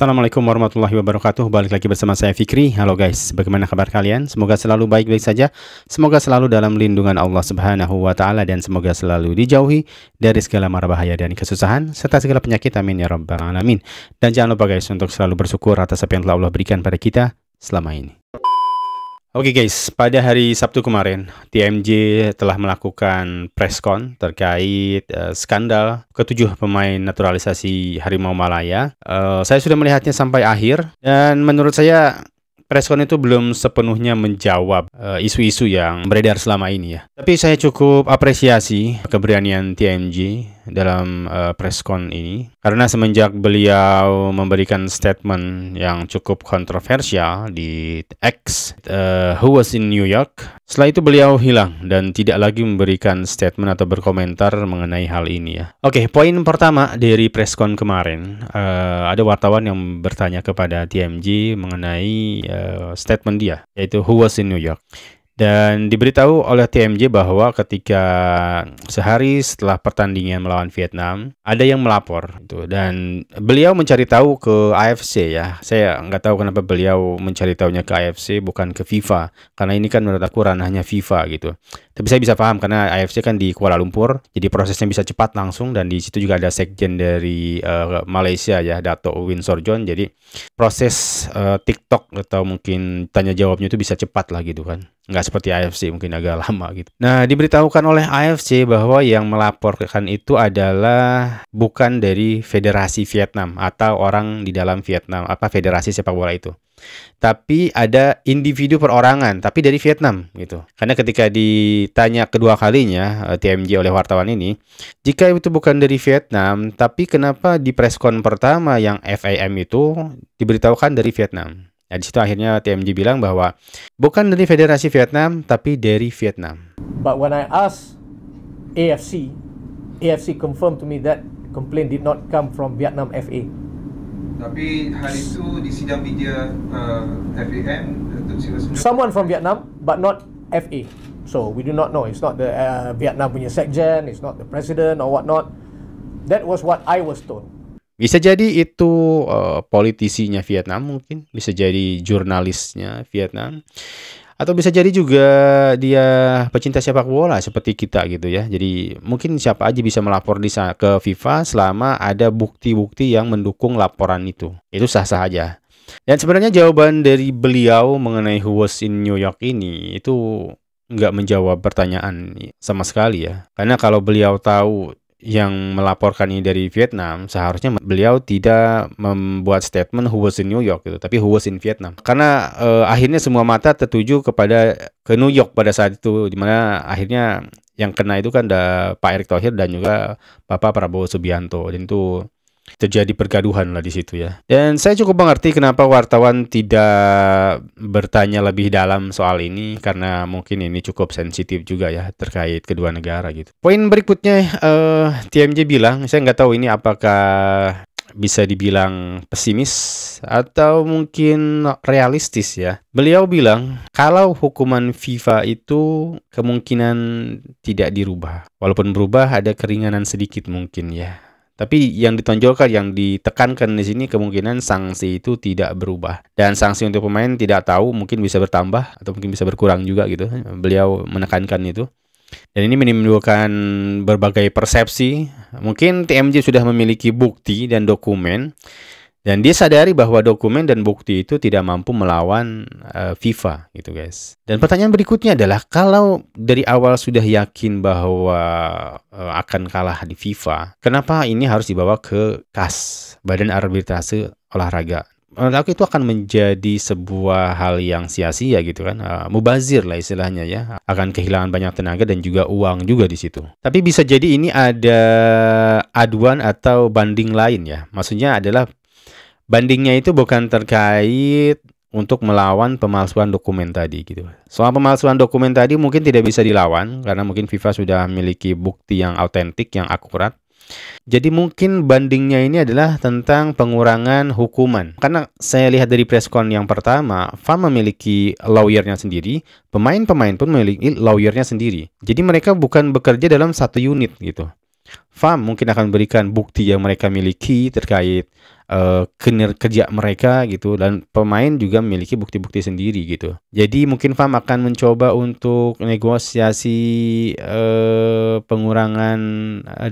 Assalamualaikum warahmatullahi wabarakatuh. Balik lagi bersama saya Fikri. Halo guys, bagaimana kabar kalian? Semoga selalu baik-baik saja. Semoga selalu dalam lindungan Allah Subhanahu wa taala dan semoga selalu dijauhi dari segala mara bahaya dan kesusahan serta segala penyakit. Amin ya rabbal alamin. Dan jangan lupa guys untuk selalu bersyukur atas apa yang telah Allah berikan pada kita selama ini. Oke guys, pada hari Sabtu kemarin, TMJ telah melakukan preskon terkait skandal ketujuh pemain naturalisasi Harimau Malaya. Saya sudah melihatnya sampai akhir, dan menurut saya preskon itu belum sepenuhnya menjawab isu-isu yang beredar selama ini ya. Tapi saya cukup apresiasi keberanian TMJ dalam preskon ini, karena semenjak beliau memberikan statement yang cukup kontroversial di X, who was in New York, setelah itu beliau hilang dan tidak lagi memberikan statement atau berkomentar mengenai hal ini ya. Oke, poin pertama dari preskon kemarin, ada wartawan yang bertanya kepada TMJ mengenai statement dia, yaitu who was in New York. Dan diberitahu oleh TMJ bahwa ketika sehari setelah pertandingan melawan Vietnam, ada yang melapor gitu. Dan beliau mencari tahu ke AFC ya. Saya nggak tahu kenapa beliau mencari tahunya ke AFC bukan ke FIFA, karena ini kan menurut aku ranahnya FIFA gitu. Tapi saya bisa paham karena AFC kan di Kuala Lumpur, jadi prosesnya bisa cepat langsung, dan di situ juga ada sekjen dari Malaysia ya, Dato' Win Sorjon. Jadi proses TikTok atau mungkin tanya jawabnya itu bisa cepat lah gitu kan. Nggak seperti AFC, mungkin agak lama gitu. Nah, diberitahukan oleh AFC bahwa yang melaporkan itu adalah bukan dari Federasi Vietnam atau orang di dalam Vietnam, Federasi Sepak Bola itu, tapi ada individu perorangan tapi dari Vietnam gitu. Karena ketika ditanya kedua kalinya TMJ oleh wartawan ini, jika itu bukan dari Vietnam, tapi kenapa di preskon pertama yang FAM itu diberitahukan dari Vietnam? Nah, di situ akhirnya TMJ bilang bahwa bukan dari Federasi Vietnam, tapi dari Vietnam. But when I asked AFC confirmed to me that complaint did not come from Vietnam FA. Tapi hari itu di sidang media FAM, someone from Vietnam, but not FA. So we do not know. It's not the Vietnam punya sekjen, it's not the president or whatnot. That was what I was told. Bisa jadi itu politisinya Vietnam, mungkin bisa jadi jurnalisnya Vietnam, atau bisa jadi juga dia pecinta sepak bola seperti kita gitu ya. Jadi mungkin siapa aja bisa melapor ke FIFA selama ada bukti-bukti yang mendukung laporan itu sah-sah aja. Dan sebenarnya jawaban dari beliau mengenai who was in New York ini itu nggak menjawab pertanyaan sama sekali ya. Karena kalau beliau tahu yang melaporkan ini dari Vietnam, seharusnya beliau tidak membuat statement who was in New York gitu, tapi who was in Vietnam. Karena akhirnya semua mata tertuju ke New York pada saat itu, dimana akhirnya yang kena itu kan ada Pak Erick Thohir dan juga Bapak Prabowo Subianto, dan itu terjadi pergaduhan lah di situ ya. Dan saya cukup mengerti kenapa wartawan tidak bertanya lebih dalam soal ini, karena mungkin ini cukup sensitif juga ya terkait kedua negara gitu. Poin berikutnya TMJ bilang, saya nggak tahu ini apakah bisa dibilang pesimis atau mungkin realistis ya. Beliau bilang kalau hukuman FIFA itu kemungkinan tidak dirubah. Walaupun berubah ada keringanan sedikit mungkin ya. Tapi yang ditonjolkan, yang ditekankan di sini kemungkinan sanksi itu tidak berubah. Dan sanksi untuk pemain tidak tahu, mungkin bisa bertambah atau mungkin bisa berkurang juga gitu. Beliau menekankan itu. Dan ini menimbulkan berbagai persepsi. Mungkin TMJ sudah memiliki bukti dan dokumen, dan dia sadari bahwa dokumen dan bukti itu tidak mampu melawan FIFA gitu guys. Dan pertanyaan berikutnya adalah, kalau dari awal sudah yakin bahwa akan kalah di FIFA, kenapa ini harus dibawa ke KAS, Badan Arbitrase Olahraga? Menurut aku itu akan menjadi sebuah hal yang sia-sia gitu kan, mubazir lah istilahnya ya, akan kehilangan banyak tenaga dan juga uang juga di situ. Tapi bisa jadi ini ada aduan atau banding lain ya, maksudnya adalah bandingnya itu bukan terkait untuk melawan pemalsuan dokumen tadi gitu. Soal pemalsuan dokumen tadi mungkin tidak bisa dilawan karena mungkin FIFA sudah memiliki bukti yang autentik, yang akurat. Jadi mungkin bandingnya ini adalah tentang pengurangan hukuman. Karena saya lihat dari preskon yang pertama, FAM memiliki lawyernya sendiri, pemain-pemain pun memiliki lawyernya sendiri. Jadi mereka bukan bekerja dalam satu unit gitu. FAM mungkin akan memberikan bukti yang mereka miliki terkait kinerja mereka gitu, dan pemain juga memiliki bukti-bukti sendiri gitu. Jadi mungkin FAM akan mencoba untuk negosiasi pengurangan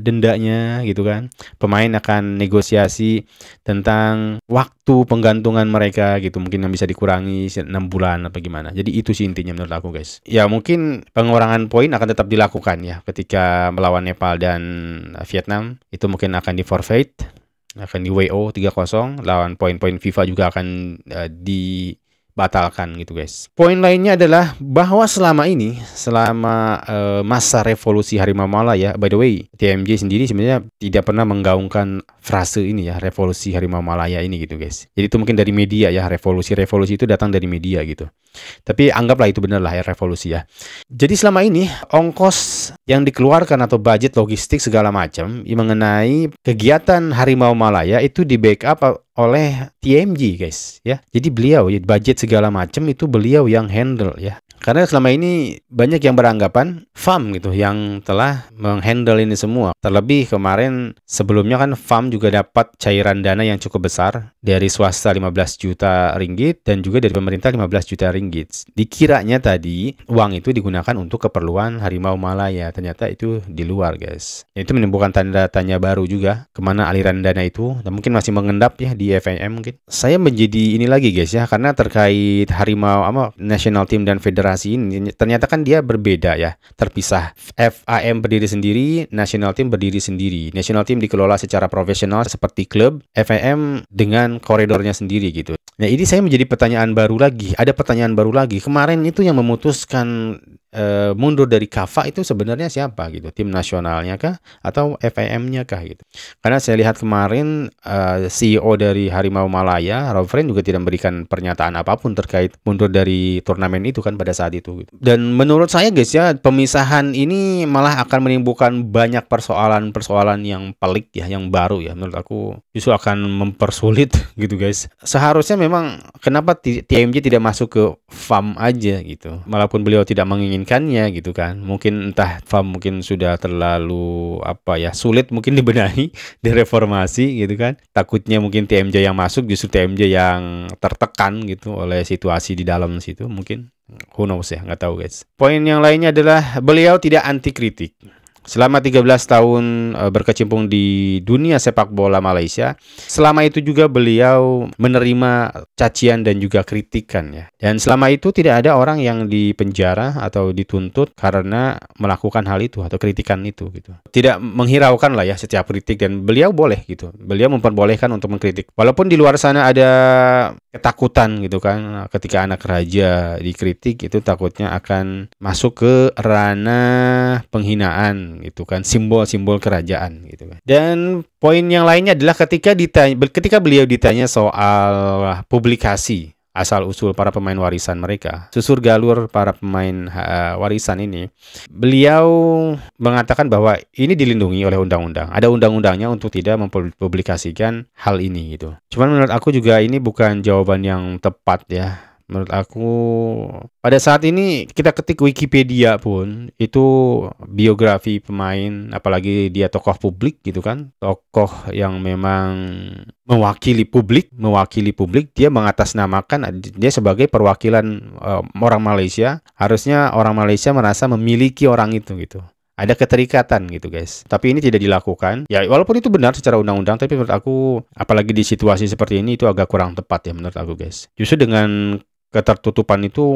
dendanya gitu kan. Pemain akan negosiasi tentang waktu penggantungan mereka gitu, mungkin yang bisa dikurangi 6 bulan apa gimana. Jadi itu sih intinya menurut aku guys. Ya mungkin pengurangan poin akan tetap dilakukan ya ketika melawan Nepal dan Vietnam, itu mungkin akan di forfeit, akan di WO 3-0, lawan poin-poin FIFA juga akan dibatalkan gitu guys. Poin lainnya adalah bahwa selama masa revolusi Harimau Malaya, by the way, TMJ sendiri sebenarnya tidak pernah menggaungkan frase ini ya, revolusi Harimau Malaya ini gitu guys. Jadi itu mungkin dari media ya, revolusi itu datang dari media gitu. Tapi anggaplah itu benar lah ya, revolusi ya. Jadi selama ini ongkos yang dikeluarkan atau budget logistik segala macam mengenai kegiatan Harimau Malaya itu di backup oleh TMJ guys ya. Jadi beliau budget segala macam itu beliau yang handle ya. Karena selama ini banyak yang beranggapan FAM gitu yang telah menghandle ini semua. Terlebih kemarin sebelumnya kan FAM juga dapat cairan dana yang cukup besar dari swasta 15 juta ringgit dan juga dari pemerintah 15 juta ringgit. Dikiranya tadi uang itu digunakan untuk keperluan Harimau Malaya. Ternyata itu di luar guys. Itu menimbulkan tanda tanya baru juga kemana aliran dana itu, dan mungkin masih mengendap ya di FIM mungkin. Saya menjadi ini lagi guys ya, karena terkait Harimau national team dan federasi ini ternyata kan dia berbeda ya, terpisah. FIM berdiri sendiri, national team berdiri sendiri. National team dikelola secara profesional seperti klub, FIM dengan koridornya sendiri gitu. Nah ini saya menjadi pertanyaan baru lagi, ada pertanyaan baru lagi. Kemarin itu yang memutuskan mundur dari KAFA itu sebenarnya siapa gitu? Tim nasionalnya kah atau FIM-nya kah gitu? Karena saya lihat kemarin CEO dari Harimau Malaya, Rovren, juga tidak memberikan pernyataan apapun terkait mundur dari turnamen itu kan pada saat itu gitu. Dan menurut saya guys ya, pemisahan ini malah akan menimbulkan banyak persoalan yang pelik ya, yang baru ya. Menurut aku justru akan mempersulit gitu guys. Seharusnya memang kenapa TMJ tidak masuk ke FAM aja gitu. Walaupun beliau tidak menginginkannya gitu kan. Mungkin entah FAM mungkin sudah terlalu sulit mungkin dibenahi, direformasi gitu kan. Takutnya mungkin TMJ yang masuk justru TMJ yang tertekan gitu oleh situasi di dalam situ mungkin. Who knows ya, nggak tahu guys. Poin yang lainnya adalah beliau tidak anti kritik. Selama 13 tahun berkecimpung di dunia sepak bola Malaysia, selama itu juga beliau menerima cacian dan juga kritikan ya. Dan selama itu tidak ada orang yang dipenjara atau dituntut karena melakukan hal itu atau kritikan itu gitu. Tidak menghiraukan lah ya setiap kritik, dan beliau boleh gitu. Beliau memperbolehkan untuk mengkritik. Walaupun di luar sana ada ketakutan gitu kan, ketika anak raja dikritik itu takutnya akan masuk ke ranah penghinaan gitu kan, simbol-simbol kerajaan gitu kan. Dan poin yang lainnya adalah ketika beliau ditanya soal publikasi asal-usul para pemain warisan mereka, susur galur para pemain warisan ini, beliau mengatakan bahwa ini dilindungi oleh undang-undang. Ada undang-undangnya untuk tidak mempublikasikan hal ini gitu. Cuman menurut aku juga ini bukan jawaban yang tepat ya. Menurut aku pada saat ini kita ketik Wikipedia pun itu biografi pemain, apalagi dia tokoh publik gitu kan, tokoh yang memang mewakili publik, dia mengatasnamakan dia sebagai perwakilan orang Malaysia. Harusnya orang Malaysia merasa memiliki orang itu gitu. Ada keterikatan gitu guys. Tapi ini tidak dilakukan. Ya walaupun itu benar secara undang-undang, tapi menurut aku apalagi di situasi seperti ini itu agak kurang tepat ya menurut aku guys. Justru dengan ketertutupan itu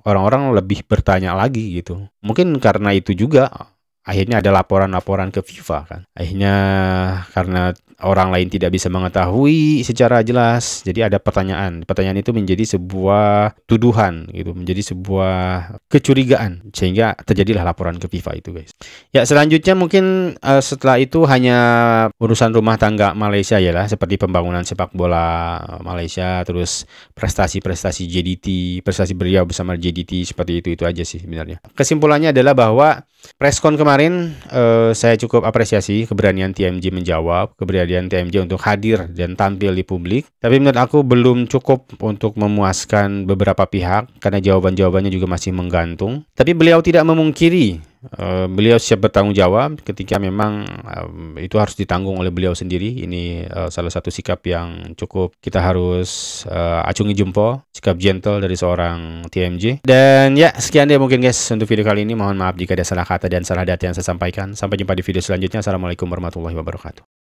orang-orang lebih bertanya lagi gitu. Mungkin karena itu juga akhirnya ada laporan-laporan ke FIFA kan. Akhirnya karena orang lain tidak bisa mengetahui secara jelas, jadi ada pertanyaan. Pertanyaan itu menjadi sebuah tuduhan gitu, menjadi sebuah kecurigaan, sehingga terjadilah laporan ke FIFA itu guys. Ya selanjutnya mungkin setelah itu hanya urusan rumah tangga Malaysia ya lah, seperti pembangunan sepak bola Malaysia, terus prestasi-prestasi JDT, prestasi beliau bersama JDT, seperti itu aja sih sebenarnya. Kesimpulannya adalah bahwa preskon kemarin saya cukup apresiasi keberanian TMJ menjawab, keberanian kemudian TMJ untuk hadir dan tampil di publik. Tapi menurut aku belum cukup untuk memuaskan beberapa pihak karena jawaban-jawabannya juga masih menggantung. Tapi beliau tidak memungkiri beliau siap bertanggung jawab ketika memang itu harus ditanggung oleh beliau sendiri. Ini salah satu sikap yang cukup kita harus acungi jempol, sikap gentle dari seorang TMJ. Dan ya, sekian deh mungkin guys untuk video kali ini. Mohon maaf jika ada salah kata dan salah data yang saya sampaikan. Sampai jumpa di video selanjutnya. Assalamualaikum warahmatullahi wabarakatuh.